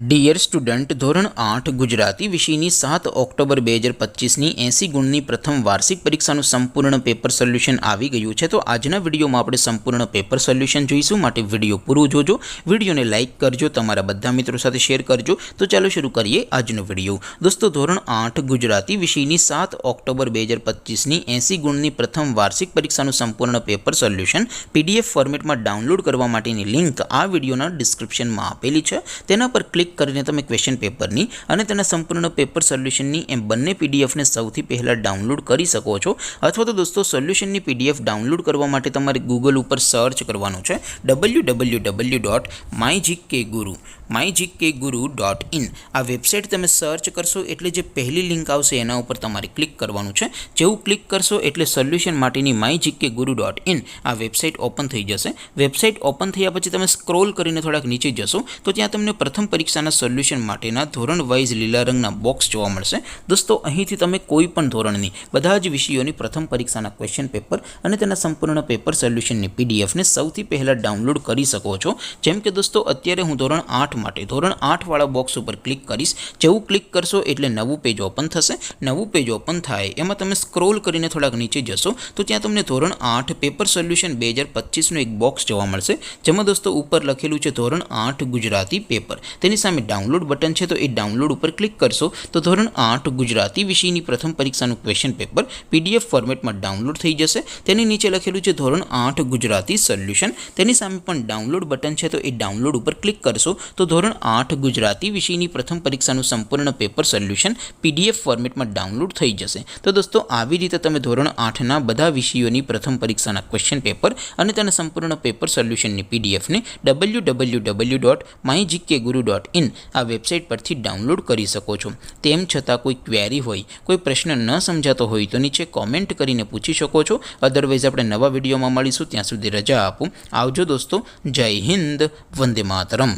Dear student, ધોરણ 8 ગુજરાતી વિષયની 7 October 2025ની 80 ગુણની પ્રથમ વાર્ષિક પરીક્ષાનું સંપૂર્ણ પેપર સોલ્યુશન આવી ગયું છે। તો આજના વિડીયોમાં આપણે સંપૂર્ણ પેપર સોલ્યુશન જોઈશું, માટે વિડીયો પૂરો જોજો। વિડીયોને લાઇક કરજો, તમારા બધા મિત્રો સાથે શેર કરજો। તો ચાલો શરૂ કરીએ આજનો વિડીયો। દોસ્તો, ધોરણ 8 ગુજરાતી વિષયની 7 ઓક્ટોબર 2025ની 80 ગુણની પ્રથમ વાર્ષિક પરીક્ષાનું સંપૂર્ણ પેપર સોલ્યુશન PDF ફોર્મેટમાં ડાઉનલોડ કરવા માટેની લિંક આ વિડીયોના ડિસ્ક્રિપ્શનમાં આપેલી છે। તેના પર ક્લિક કરીને તમે ક્વેશ્ચન પેપરની અને તેના સંપૂર્ણ પેપર સોલ્યુશનની એમ બંને પીડીએફને સૌથી પહેલાં ડાઉનલોડ કરી શકો છો। અથવા તો દોસ્તો, સોલ્યુશનની પીડીએફ ડાઉનલોડ કરવા માટે તમારે ગૂગલ ઉપર સર્ચ કરવાનું છે www.mygkguru.in। આ વેબસાઇટ તમે સર્ચ કરશો એટલે જે પહેલી લિંક આવશે એના ઉપર તમારે ક્લિક કરવાનું છે। જેવું ક્લિક કરશો એટલે સોલ્યુશન માટેની mygkguru.in આ વેબસાઇટ ઓપન થઈ જશે। વેબસાઇટ ઓપન થયા પછી તમે સ્ક્રોલ કરીને થોડાક નીચે જશો તો ત્યાં તમને પ્રથમ પરીક્ષાના સોલ્યુશન માટેના ધોરણ વાઇઝ લીલા રંગના બોક્સ જોવા મળશે। દોસ્તો, અહીંથી તમે કોઈ પણ ધોરણની બધા જ વિષયોની પ્રથમ પરીક્ષાના ક્વેશ્ચન પેપર અને તેના સંપૂર્ણ પેપર સોલ્યુશનની પીડીએફને સૌથી પહેલાં ડાઉનલોડ કરી શકો છો। જેમ કે દોસ્તો, અત્યારે હું ધોરણ 8 માટે ધોરણ 8 વાળા બોક્સ ઉપર ક્લિક કરીશ। જેવું ક્લિક કરશો એટલે નવું પેજ ઓપન થશે। નવું પેજ ઓપન થાય એમાં તમે સ્ક્રોલ કરીને થોડાક નીચે જશો તો ત્યાં તમને ધોરણ 8 પેપર સોલ્યુશન 2025નું એક બોક્સ જોવા મળશે, જેમાં દોસ્તો ઉપર લખેલું છે ધોરણ 8 ગુજરાતી પેપર। તેની સામે ડાઉનલોડ બટન છે, તો એ ડાઉનલોડ ઉપર ક્લિક કરશો તો ધોરણ 8 ગુજરાતી વિષયની પ્રથમ પરીક્ષાનું ક્વેશ્ચન પેપર PDF ફોર્મેટમાં ડાઉનલોડ થઈ જશે। તેની નીચે લખેલું છે ધોરણ 8 ગુજરાતી સોલ્યુશન, તેની સામે પણ ડાઉનલોડ બટન છે, તો એ ડાઉનલોડ ઉપર ક્લિક કરશો તો ધોરણ 8 ગુજરાતી વિષયની પ્રથમ પરીક્ષાનું સંપૂર્ણ પેપર સોલ્યુશન PDF ફોર્મેટમાં ડાઉનલોડ થઈ જશે। તો દોસ્તો, આવી રીતે તમે ધોરણ 8ના બધા વિષયોની પ્રથમ પરીક્ષાના ક્વેશ્ચન પેપર અને તેના સંપૂર્ણ પેપર સોલ્યુશનની પીડીએફને www.mygkguru.in આ વેબસાઇટ પરથી ડાઉનલોડ કરી શકો છો। તેમ છતાં કોઈ ક્વેરી હોય, કોઈ પ્રશ્ન ન સમજાતો હોય તો નીચે કોમેન્ટ કરીને પૂછી શકો છો। અદરવાઇઝ આપણે નવા વિડીયોમાં મળીશું, ત્યાં સુધી રજા આપો। આવજો દોસ્તો, જય હિન્દ, વંદે માતરમ।